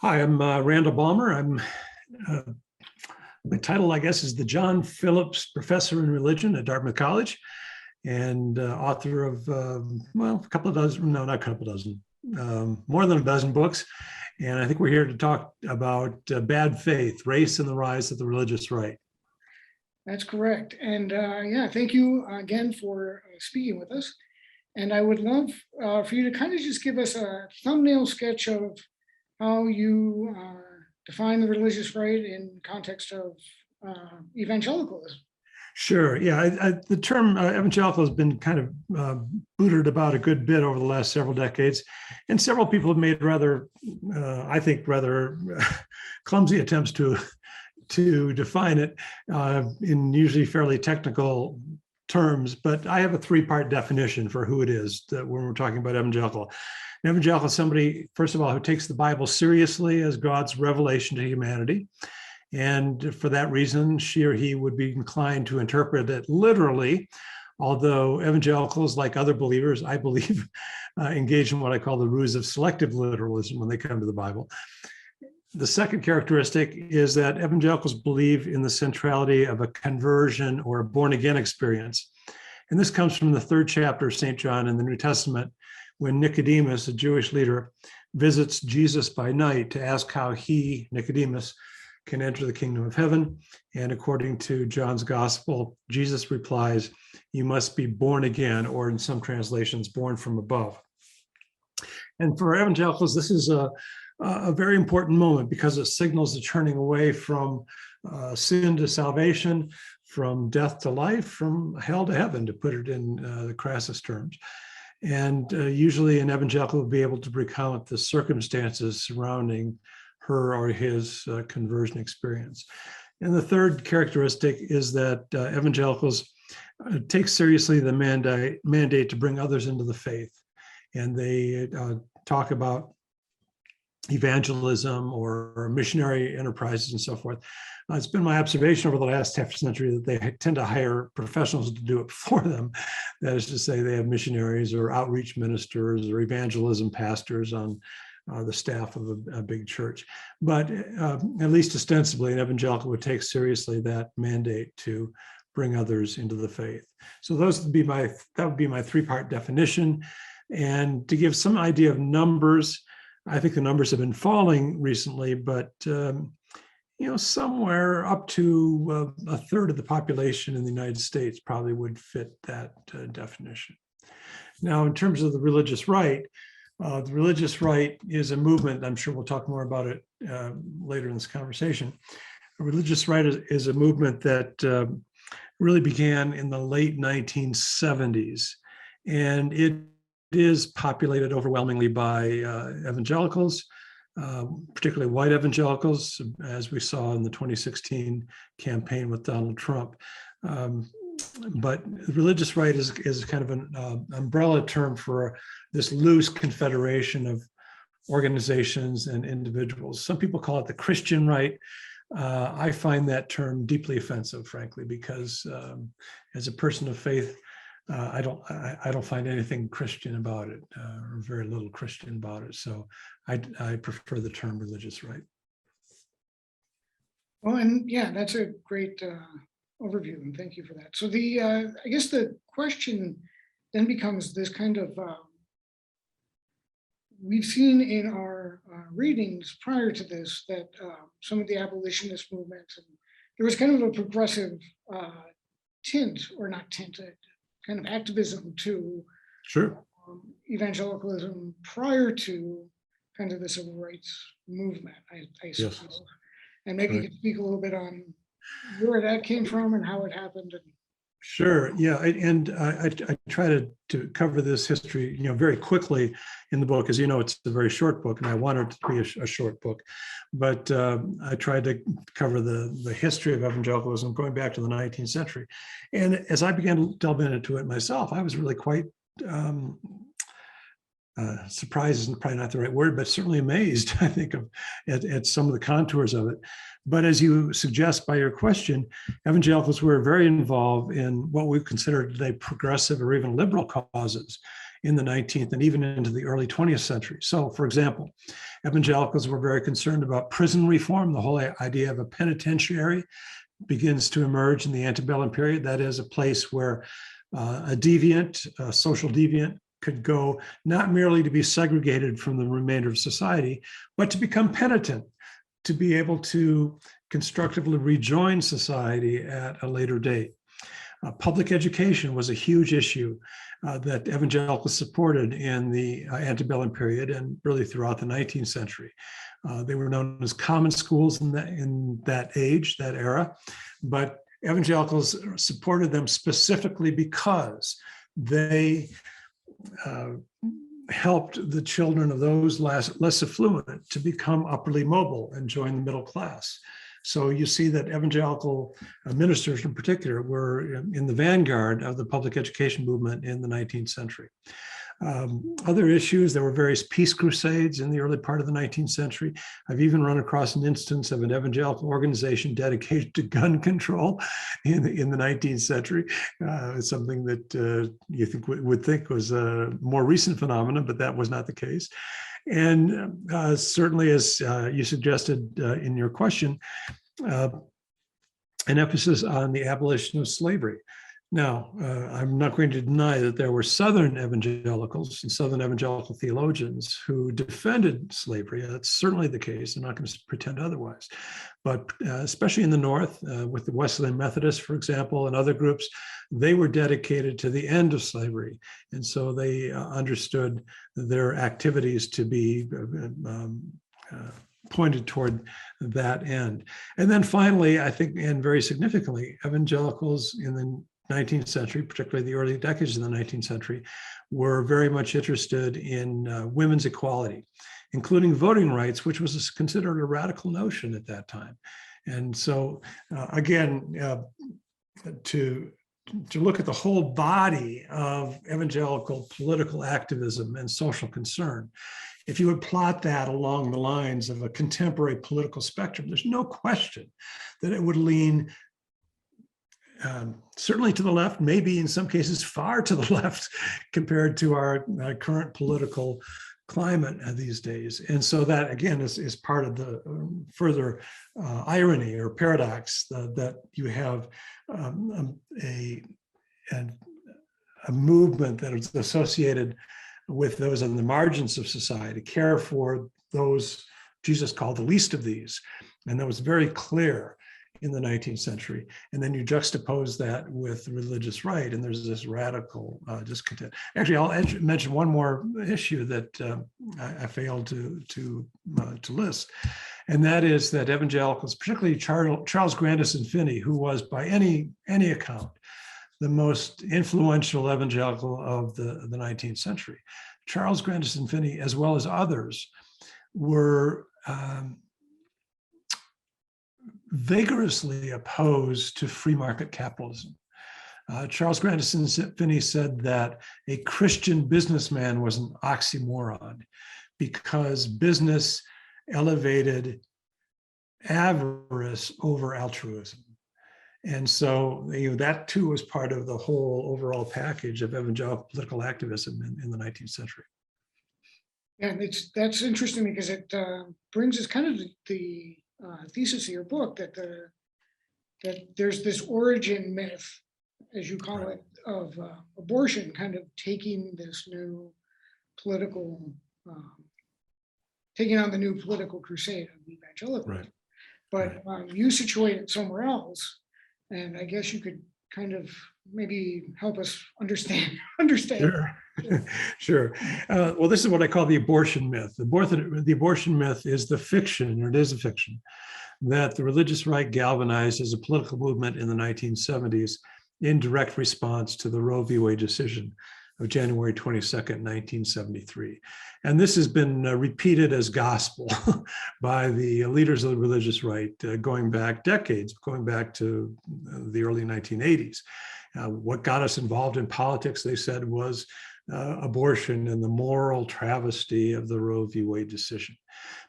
Hi, I'm Randall Balmer. Uh, my title, I guess, is the John Phillips Professor in Religion at Dartmouth College, and author of, a couple of dozen, no, not a couple dozen, more than a dozen books. And I think we're here to talk about bad faith, race, and the rise of the religious right. That's correct. And thank you again for speaking with us. And I would love for you to kind of just give us a thumbnail sketch of how you define the religious right in context of evangelicalism. Sure. Yeah, the term evangelical has been kind of booted about a good bit over the last several decades, and several people have made rather, I think, rather clumsy attempts to define it in usually fairly technical terms. But I have a three-part definition for who it is that when we're talking about evangelical. An evangelical is somebody, first of all, who takes the Bible seriously as God's revelation to humanity. And for that reason, she or he would be inclined to interpret it literally, although evangelicals, like other believers, I believe, engage in what I call the ruse of selective literalism when they come to the Bible. The second characteristic is that evangelicals believe in the centrality of a conversion or a born-again experience. And this comes from the third chapter of St. John in the New Testament, when Nicodemus, a Jewish leader, visits Jesus by night to ask how he, Nicodemus, can enter the kingdom of heaven. And according to John's gospel, Jesus replies, "You must be born again," or in some translations, born from above. And for evangelicals, this is a very important moment because it signals the turning away from sin to salvation, from death to life, from hell to heaven, to put it in the crassest terms. And usually an evangelical will be able to recount the circumstances surrounding her or his conversion experience. And the third characteristic is that evangelicals take seriously the mandate to bring others into the faith. And they talk about evangelism or missionary enterprises and so forth. It's been my observation over the last half century that they tend to hire professionals to do it for them. That is to say, they have missionaries or outreach ministers or evangelism pastors on the staff of a big church. But at least ostensibly, an evangelical would take seriously that mandate to bring others into the faith. So that would be my three-part definition. And to give some idea of numbers, I think the numbers have been falling recently, but somewhere up to a third of the population in the United States probably would fit that definition. Now, in terms of the religious right is a movement. I'm sure we'll talk more about it later in this conversation. A religious right is a movement that really began in the late 1970s, and it is populated overwhelmingly by evangelicals, particularly white evangelicals, as we saw in the 2016 campaign with Donald Trump. But religious right is kind of an umbrella term for this loose confederation of organizations and individuals. Some people call it the Christian right. I find that term deeply offensive, frankly, because as a person of faith, I don't find anything Christian about it, or very little Christian about it. So I prefer the term religious right. Well, and yeah, that's a great overview, and thank you for that. So I guess the question then becomes this kind of, we've seen in our readings prior to this that some of the abolitionist movements, and there was kind of a progressive tint, or not tint, kind of activism to Sure. Evangelicalism prior to kind of the civil rights movement, I suppose. Yes. And maybe you could speak a little bit on where that came from and how it happened. Sure. Yeah, and I try to cover this history, very quickly in the book. As you know, it's a very short book, and I wanted it to be a short book. But I tried to cover the history of evangelicalism going back to the 19th century. And as I began to delve into it myself, I was really quite surprised is probably not the right word, but certainly amazed, I think, at some of the contours of it. But as you suggest by your question, evangelicals were very involved in what we consider today progressive or even liberal causes. in the 19th and even into the early 20th century. So, for example, evangelicals were very concerned about prison reform. The whole idea of a penitentiary begins to emerge in the antebellum period. That is a place where a deviant, a social deviant, could go not merely to be segregated from the remainder of society, but to become penitent, to be able to constructively rejoin society at a later date. Public education was a huge issue that evangelicals supported in the antebellum period and really throughout the 19th century. They were known as common schools in that age, that era, but evangelicals supported them specifically because they helped the children of those less affluent to become upperly mobile and join the middle class. So you see that evangelical ministers in particular were in the vanguard of the public education movement in the 19th century. Other issues, there were various peace crusades in the early part of the 19th century. I've even run across an instance of an evangelical organization dedicated to gun control in the 19th century. It's something that you would think was a more recent phenomenon, but that was not the case. And certainly, as you suggested in your question, an emphasis on the abolition of slavery. Now, I'm not going to deny that there were Southern evangelicals and Southern evangelical theologians who defended slavery. That's certainly the case. I'm not going to pretend otherwise. But especially in the North, with the Wesleyan Methodists, for example, and other groups, they were dedicated to the end of slavery. And so they understood their activities to be pointed toward that end. And then finally, I think, and very significantly, evangelicals in the 19th century, particularly the early decades of the 19th century, were very much interested in women's equality, including voting rights, which was considered a radical notion at that time. And so, again, to look at the whole body of evangelical political activism and social concern, if you would plot that along the lines of a contemporary political spectrum, there's no question that it would lean certainly to the left, maybe in some cases far to the left compared to our current political climate these days. And so that, again, is part of the further irony or paradox that you have a movement that is associated with those on the margins of society, care for those Jesus called the least of these. And that was very clear in the 19th century. And then you juxtapose that with the religious right, and there's this radical discontent. Actually, I'll mention one more issue that I failed to list, and that is that evangelicals, particularly Charles Grandison Finney, who was by any account the most influential evangelical of the 19th century. Charles Grandison Finney, as well as others, were vigorously opposed to free market capitalism. Charles Grandison Finney said that a Christian businessman was an oxymoron because business elevated avarice over altruism. And so that too was part of the whole overall package of evangelical political activism in the 19th century. Yeah, that's interesting because it brings us kind of the thesis of your book that there's this origin myth, as you call it, of abortion kind of taking this new political, taking on the new political crusade of evangelicalism. Right. But you situate it somewhere else, and I guess you could kind of maybe help us understand. Sure. Sure. Well, this is what I call the abortion myth. The abortion myth is the fiction, or it is a fiction, that the religious right galvanized as a political movement in the 1970s in direct response to the Roe v. Wade decision of January 22nd, 1973. And this has been repeated as gospel by the leaders of the religious right going back decades, going back to the early 1980s. What got us involved in politics, they said, was abortion and the moral travesty of the Roe v. Wade decision.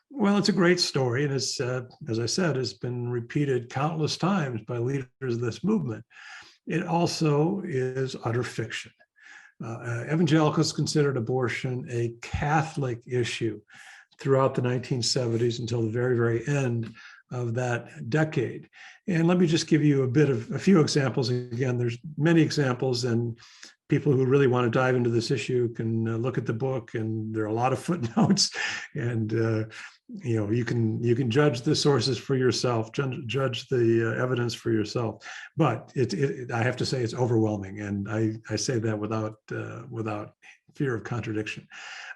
Well, it's a great story, and it's, as I said, has been repeated countless times by leaders of this movement. It also is utter fiction. Evangelicals considered abortion a Catholic issue throughout the 1970s until the very, very end of that decade. And let me just give you a few examples. Again, there's many examples, and people who really want to dive into this issue can look at the book, and there are a lot of footnotes, and you can judge the sources for yourself, judge the evidence for yourself. But I have to say it's overwhelming, and I say that without fear of contradiction.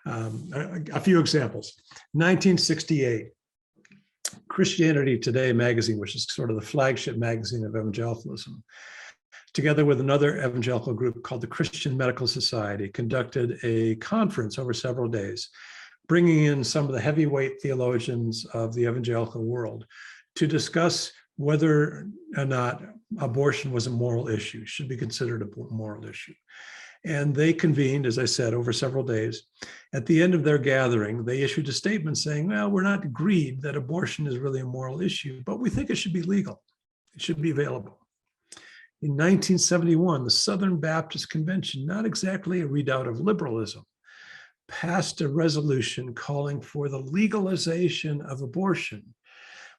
A few examples. 1968, Christianity Today magazine, which is sort of the flagship magazine of evangelicalism, together with another evangelical group called the Christian Medical Society, conducted a conference over several days, bringing in some of the heavyweight theologians of the evangelical world to discuss whether or not abortion was a moral issue, should be considered a moral issue. And they convened, as I said, over several days. At the end of their gathering, they issued a statement saying, well, we're not agreed that abortion is really a moral issue, but we think it should be legal. It should be available. In 1971, the Southern Baptist Convention, not exactly a redoubt of liberalism, passed a resolution calling for the legalization of abortion,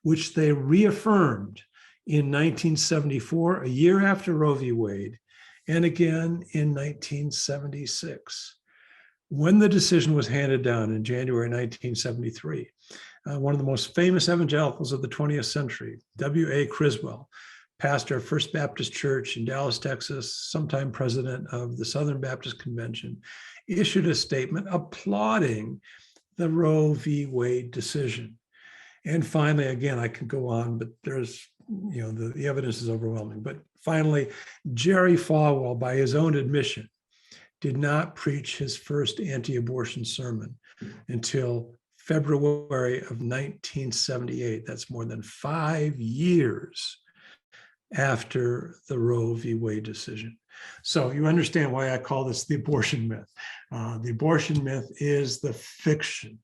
which they reaffirmed in 1974, a year after Roe v. Wade, and again in 1976. When the decision was handed down in January 1973, one of the most famous evangelicals of the 20th century, W.A. Criswell, pastor of First Baptist Church in Dallas, Texas, sometime president of the Southern Baptist Convention, issued a statement applauding the Roe v. Wade decision. And finally, again, I could go on, but there's, the evidence is overwhelming. But finally, Jerry Falwell, by his own admission, did not preach his first anti-abortion sermon until February of 1978. That's more than 5 years after the Roe v. Wade decision. So you understand why I call this the abortion myth. The abortion myth is the fiction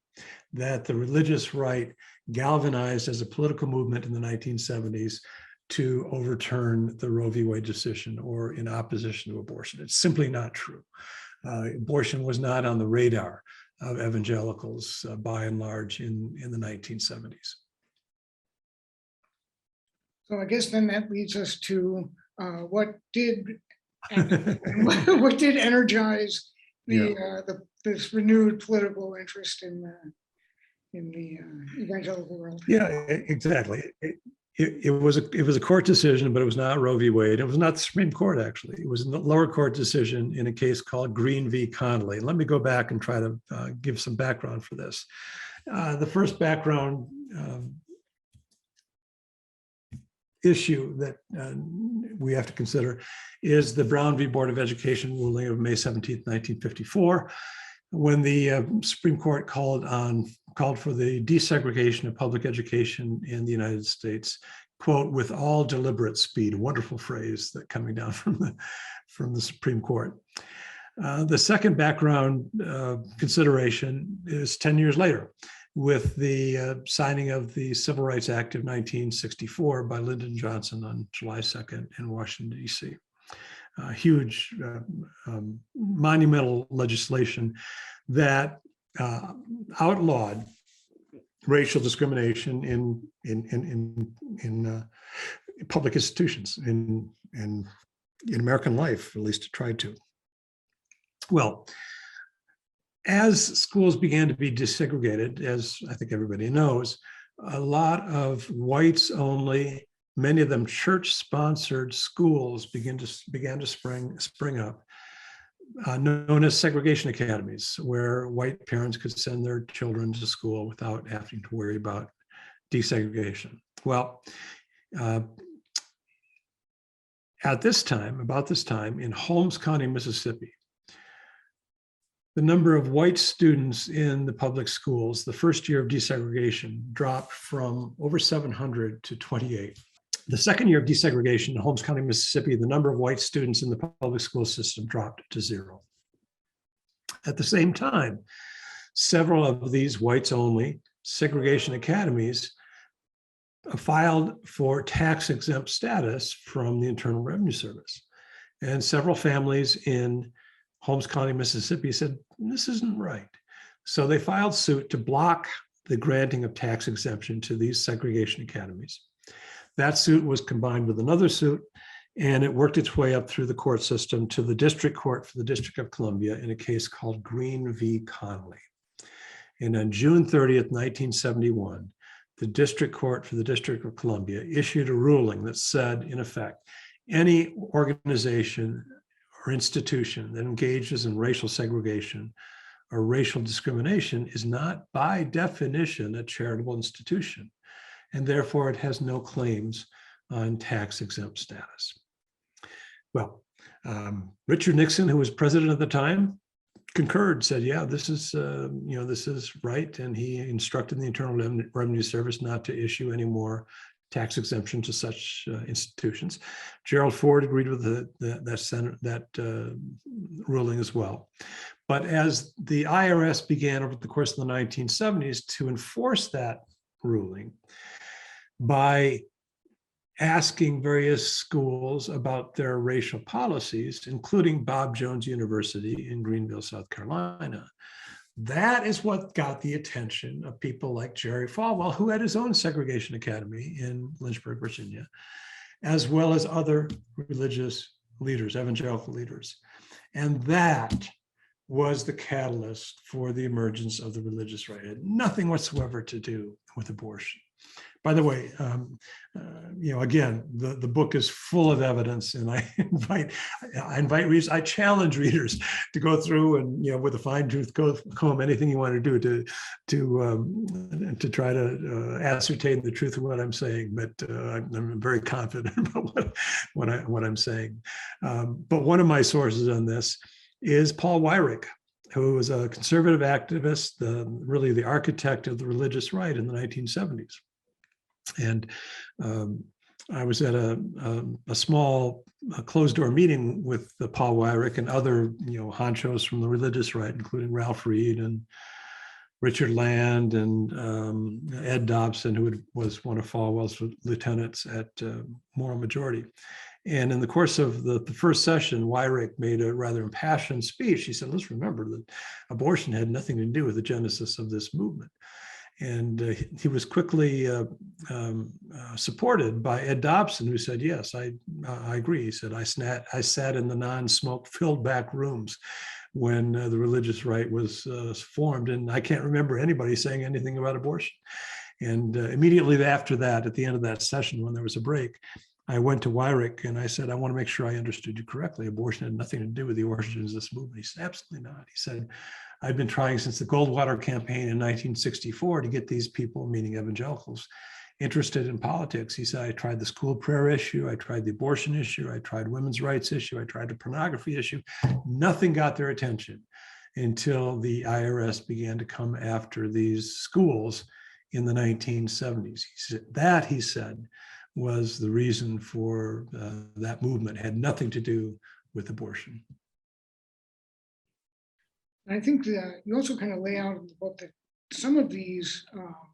that the religious right galvanized as a political movement in the 1970s to overturn the Roe v. Wade decision or in opposition to abortion. It's simply not true. Abortion was not on the radar of evangelicals by and large in the 1970s. So I guess then that leads us to what did energize this renewed political interest in the evangelical world. Yeah, exactly. It was a court decision, but it was not Roe v. Wade. It was not the Supreme Court, actually. It was a lower court decision in a case called Green v. Connolly. Let me go back and try to give some background for this. The first background issue that we have to consider is the Brown v. Board of Education ruling of May 17, 1954, when the Supreme Court called for the desegregation of public education in the United States, quote, with all deliberate speed, a wonderful phrase that coming down from the Supreme Court. The second background consideration is 10 years later, with the signing of the Civil Rights Act of 1964 by Lyndon Johnson on July 2nd in Washington, D.C. Huge, monumental legislation that outlawed racial discrimination in public institutions, in American life, at least it tried to. Well, as schools began to be desegregated, as I think everybody knows, a lot of whites only, many of them church-sponsored schools began to spring up, known as segregation academies, where white parents could send their children to school without having to worry about desegregation. Well, about this time in Holmes County, Mississippi, the number of white students in the public schools, the first year of desegregation, dropped from over 700 to 28. The second year of desegregation in Holmes County, Mississippi, the number of white students in the public school system dropped to 0. At the same time, several of these whites-only segregation academies filed for tax-exempt status from the Internal Revenue Service. And several families in Holmes County, Mississippi, said, this isn't right. So they filed suit to block the granting of tax exemption to these segregation academies. That suit was combined with another suit, and it worked its way up through the court system to the district court for the District of Columbia in a case called Green v. Connolly. And on June 30th, 1971, the district court for the District of Columbia issued a ruling that said, in effect, any organization or institution that engages in racial segregation or racial discrimination is not by definition a charitable institution, and therefore it has no claims on tax exempt status. Well, Richard Nixon, who was president at the time, concurred, said, yeah, this is right. And he instructed the Internal Revenue Service not to issue any more tax exemption to such institutions. Gerald Ford agreed with that ruling as well. But as the IRS began over the course of the 1970s to enforce that ruling by asking various schools about their racial policies, including Bob Jones University in Greenville, South Carolina. That is what got the attention of people like Jerry Falwell, who had his own segregation academy in Lynchburg, Virginia, as well as other religious leaders, evangelical leaders. And that was the catalyst for the emergence of the religious right. It had nothing whatsoever to do with abortion. By the way, again, the book is full of evidence, and I invite readers, I challenge readers to go through and, with a fine tooth comb, anything you want to do to try to ascertain the truth of what I'm saying. But I'm very confident about what I'm saying. But one of my sources on this is Paul Weyrich, who was a conservative activist, really the architect of the religious right in the 1970s. And I was at a small closed-door meeting with Paul Weyrich and other, honchos from the religious right, including Ralph Reed and Richard Land and Ed Dobson, who was one of Falwell's lieutenants at Moral Majority. And in the course of the first session, Weyrich made a rather impassioned speech. He said, let's remember that abortion had nothing to do with the genesis of this movement. And he was quickly supported by Ed Dobson, who said, yes, I agree. He said, I sat in the non-smoke filled back rooms when the religious right was formed, and I can't remember anybody saying anything about abortion. And immediately after that, at the end of that session, when there was a break, I went to Weyrich and I said, I want to make sure I understood you correctly. Abortion had nothing to do with the origins of this movement. He said, absolutely not. He said, I've been trying since the Goldwater campaign in 1964 to get these people, meaning evangelicals, interested in politics. He said, I tried the school prayer issue. I tried the abortion issue. I tried women's rights issue. I tried the pornography issue. Nothing got their attention until the IRS began to come after these schools in the 1970s. He said, was the reason for that movement. It had nothing to do with abortion. I think that you also kind of lay out in the book that some of these,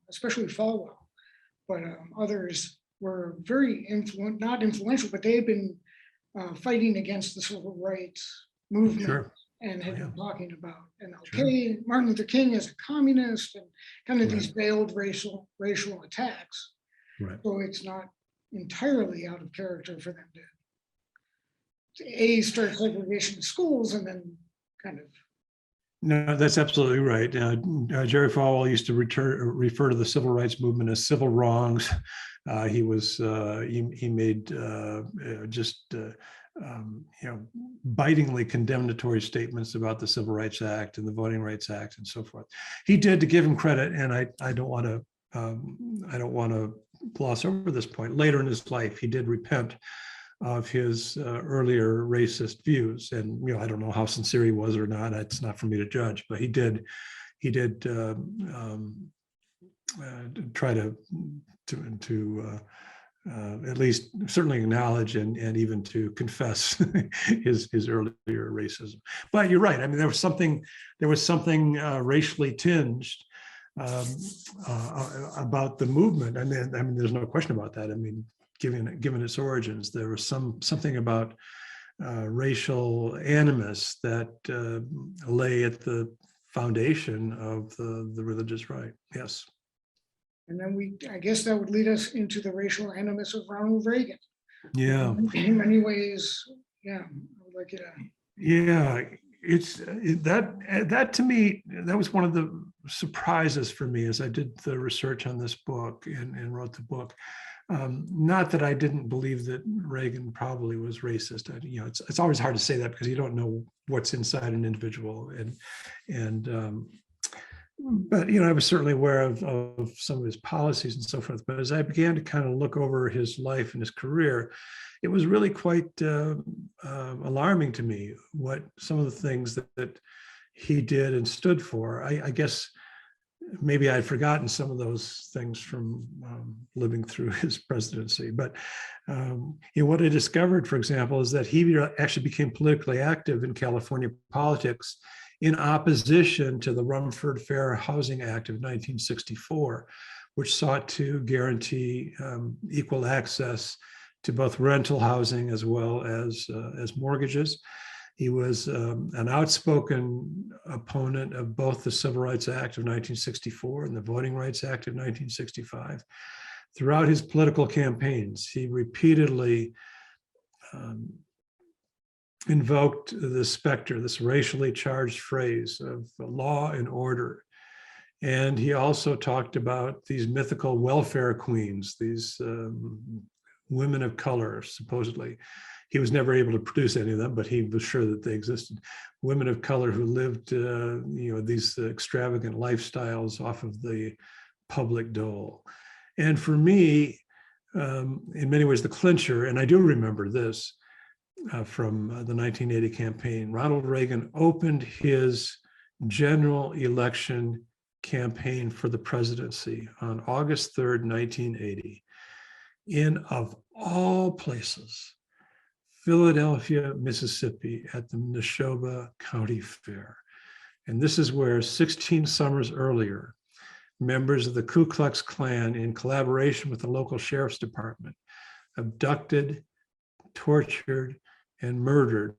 especially Falwell, but others were very not influential, but they had been fighting against the civil rights movement. Sure. And had been talking about MLK, sure. Martin Luther King as a communist, and kind of these veiled racial attacks. Right. So it's not entirely out of character for them to start segregation in schools and then kind of. No, that's absolutely right. Jerry Falwell used to refer to the civil rights movement as civil wrongs. He made bitingly condemnatory statements about the Civil Rights Act and the Voting Rights Act and so forth. He did, to give him credit, and I don't want to gloss over this point. Later in his life, he did repent of his earlier racist views, and I don't know how sincere he was or not. It's not for me to judge, but he did try to at least certainly acknowledge and even to confess his earlier racism. But you're right. I mean, there was something racially tinged about the movement. I mean, there's no question about that. I mean, given its origins, there was something about racial animus that lay at the foundation of the religious right. Yes. And then I guess that would lead us into the racial animus of Ronald Reagan. Yeah. In many ways, yeah, I would like you to. Yeah, that to me, that was one of the surprises for me as I did the research on this book and wrote the book. Not that I didn't believe that Reagan probably was racist. It's always hard to say that because you don't know what's inside an individual, but I was certainly aware of some of his policies and so forth. But as I began to kind of look over his life and his career, it was really quite alarming to me what some of the things that he did and stood for. I guess maybe I'd forgotten some of those things from living through his presidency. But what I discovered, for example, is that he actually became politically active in California politics in opposition to the Rumford Fair Housing Act of 1964, which sought to guarantee equal access to both rental housing as well as mortgages. He was an outspoken opponent of both the Civil Rights Act of 1964 and the Voting Rights Act of 1965. Throughout his political campaigns, he repeatedly invoked the specter, this racially charged phrase of law and order. And he also talked about these mythical welfare queens, these women of color, supposedly. He was never able to produce any of them, but he was sure that they existed. Women of color who lived, these extravagant lifestyles off of the public dole. And for me, in many ways, the clincher, and I do remember this from the 1980 campaign, Ronald Reagan opened his general election campaign for the presidency on August 3rd, 1980, in, of all places, Philadelphia, Mississippi, at the Neshoba County Fair. And this is where 16 summers earlier, members of the Ku Klux Klan, in collaboration with the local sheriff's department, abducted, tortured, and murdered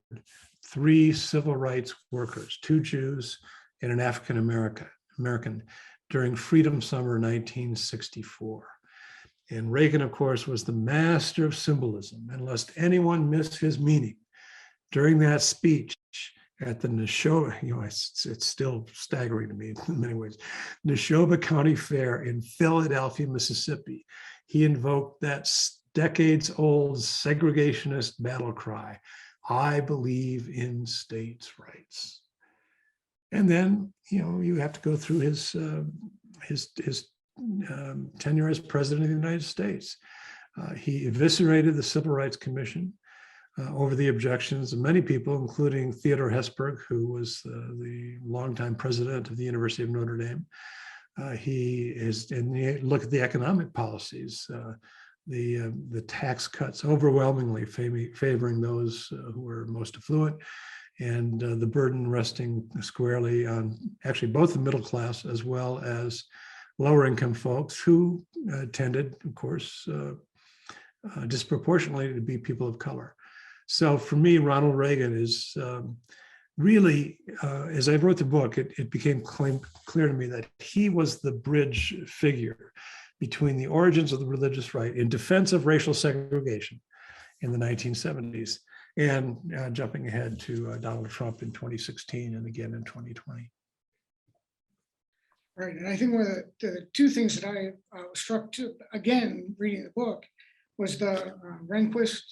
3 civil rights workers, 2 Jews and an African American, during Freedom Summer 1964. And Reagan, of course, was the master of symbolism. And lest anyone miss his meaning, during that speech at the Neshoba, it's still staggering to me in many ways, Neshoba County Fair in Philadelphia, Mississippi, he invoked that decades-old segregationist battle cry, "I believe in states' rights." And then, you have to go through his tenure as president of the United States. He eviscerated the Civil Rights Commission over the objections of many people, including Theodore Hesburgh, who was the longtime president of the University of Notre Dame. And you look at the economic policies, the tax cuts overwhelmingly favoring those who were most affluent, and the burden resting squarely on actually both the middle class as well as lower income folks, who tended, of course, disproportionately to be people of color. So for me, Ronald Reagan is really, as I wrote the book, it became clear to me that he was the bridge figure between the origins of the religious right in defense of racial segregation in the 1970s and jumping ahead to Donald Trump in 2016 and again in 2020. Right, and I think one of the 2 things that I was struck to, again, reading the book, was the Rehnquist.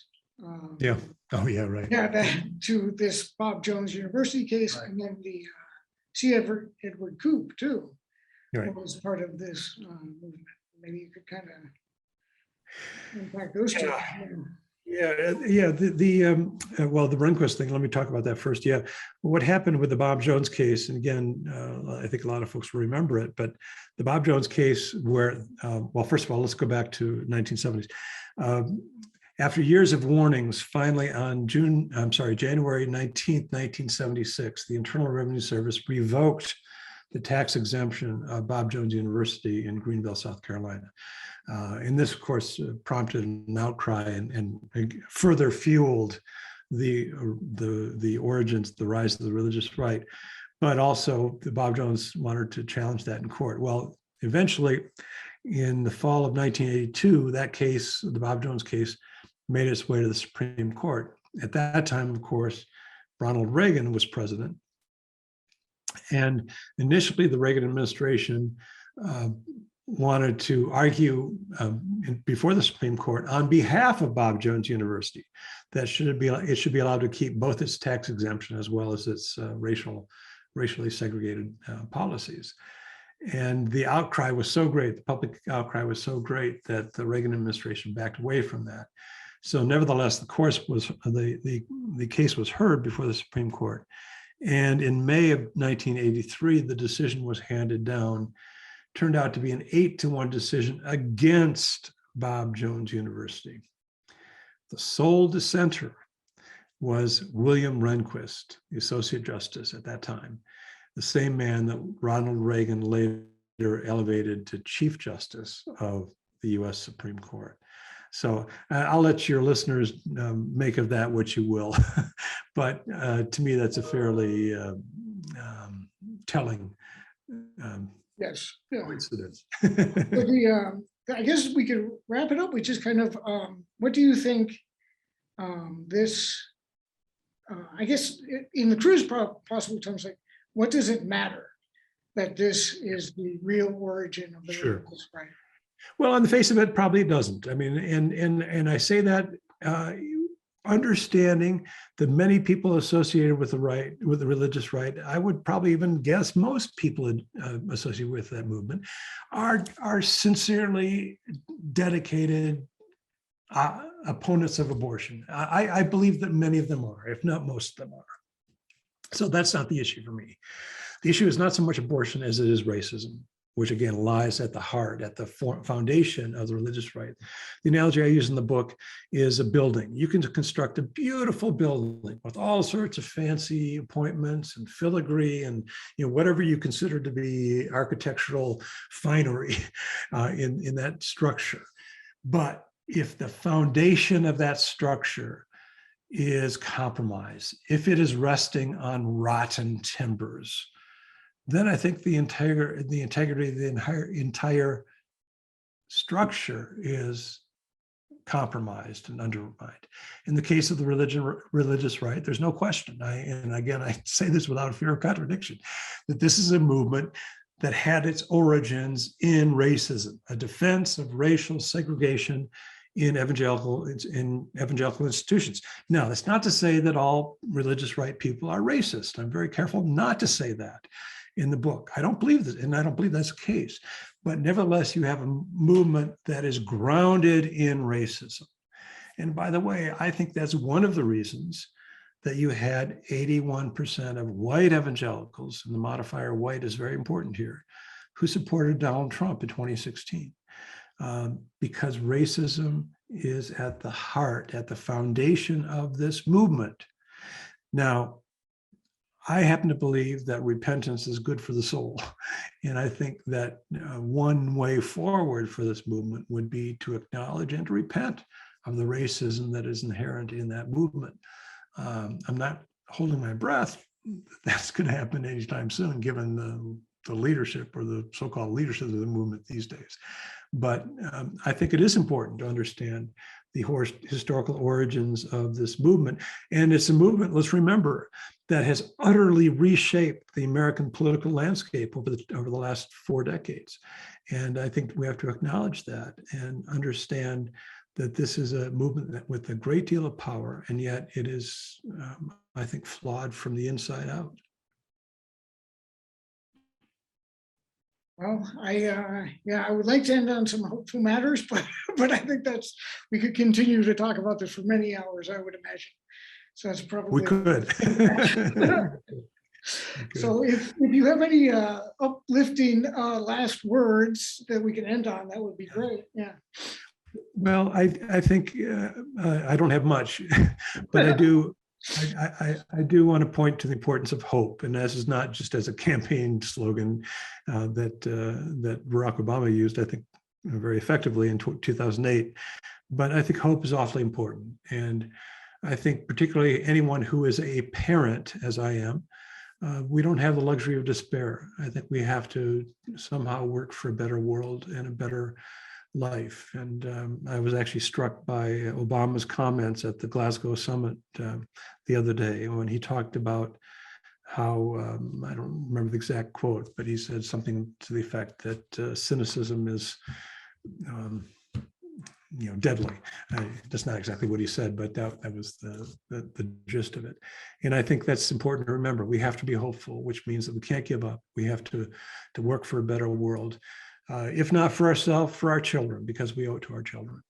Yeah. Oh, yeah, right. Yeah, to this Bob Jones University case, right. And then the C. Edward Koop, too, right, was part of this movement. Maybe you could kind of unpack those 2. Yeah. Well, the Rehnquist thing, let me talk about that first. Yeah. What happened with the Bob Jones case, and again, I think a lot of folks will remember it, but the Bob Jones case where, well, first of all, let's go back to 1970s. After years of warnings, finally on January 19th, 1976, the Internal Revenue Service revoked the tax exemption of Bob Jones University in Greenville, South Carolina. And this, of course, prompted an outcry and further fueled the origins, the rise of the religious right, but also Bob Jones wanted to challenge that in court. Well, eventually, in the fall of 1982, that case, the Bob Jones case, made its way to the Supreme Court. At that time, of course, Ronald Reagan was president. And initially, the Reagan administration wanted to argue before the Supreme Court on behalf of Bob Jones University that it should be allowed to keep both its tax exemption as well as its racially segregated policies. And the outcry was so great, the public outcry was so great that the Reagan administration backed away from that. So nevertheless, the case was heard before the Supreme Court. And in May of 1983, the decision was handed down, turned out to be an 8-1 decision against Bob Jones University. The sole dissenter was William Rehnquist, the Associate Justice at that time, the same man that Ronald Reagan later elevated to Chief Justice of the US Supreme Court. So I'll let your listeners make of that what you will. But to me, that's a fairly telling Yes. coincidence. I guess we could wrap it up with just kind of what do you think this, I guess in the truest possible terms, like what does it matter that this is the real origin of the religious right? Well, on the face of it, probably it doesn't. I mean, and I say that understanding that many people associated with the right, with the religious right, I would probably even guess most people associated with that movement are sincerely dedicated opponents of abortion. I believe that many of them are, if not most of them are. So that's not the issue for me. The issue is not so much abortion as it is racism, which again lies at the heart, at the foundation of the religious right. The analogy I use in the book is a building. You can construct a beautiful building with all sorts of fancy appointments and filigree and whatever you consider to be architectural finery in that structure. But if the foundation of that structure is compromised, if it is resting on rotten timbers, then I think the integrity of the entire structure is compromised and undermined. In the case of the religious right, there's no question. And again, I say this without fear of contradiction, that this is a movement that had its origins in racism, a defense of racial segregation in evangelical institutions. Now, that's not to say that all religious right people are racist. I'm very careful not to say that in the book. I don't believe that, and I don't believe that's the case. But nevertheless, you have a movement that is grounded in racism. And by the way, I think that's one of the reasons that you had 81% of white evangelicals, and the modifier white is very important here, who supported Donald Trump in 2016. Because racism is at the heart, at the foundation of this movement. Now, I happen to believe that repentance is good for the soul. And I think that one way forward for this movement would be to acknowledge and to repent of the racism that is inherent in that movement. I'm not holding my breath that's going to happen anytime soon, given the leadership or the so-called leadership of the movement these days. But I think it is important to understand the historical origins of this movement. And it's a movement, let's remember, that has utterly reshaped the American political landscape over the last 4 decades. And I think we have to acknowledge that and understand that this is a movement with a great deal of power, and yet it is, I think, flawed from the inside out. Well, I would like to end on some hopeful matters, but I think we could continue to talk about this for many hours, I would imagine. So that's probably we could. So if you have any uplifting last words that we can end on, that would be great. Yeah. Well, I think I don't have much, but I do. I do want to point to the importance of hope, and this is not just as a campaign slogan that Barack Obama used, I think, very effectively in 2008. But I think hope is awfully important, and I think particularly anyone who is a parent, as I am, we don't have the luxury of despair. I think we have to somehow work for a better world and a better life. And I was actually struck by Obama's comments at the Glasgow summit the other day when he talked about how, I don't remember the exact quote, but he said something to the effect that cynicism is deadly. That's not exactly what he said, but that was the gist of it. And I think that's important to remember. We have to be hopeful, which means that we can't give up. We have to work for a better world, if not for ourselves, for our children, because we owe it to our children.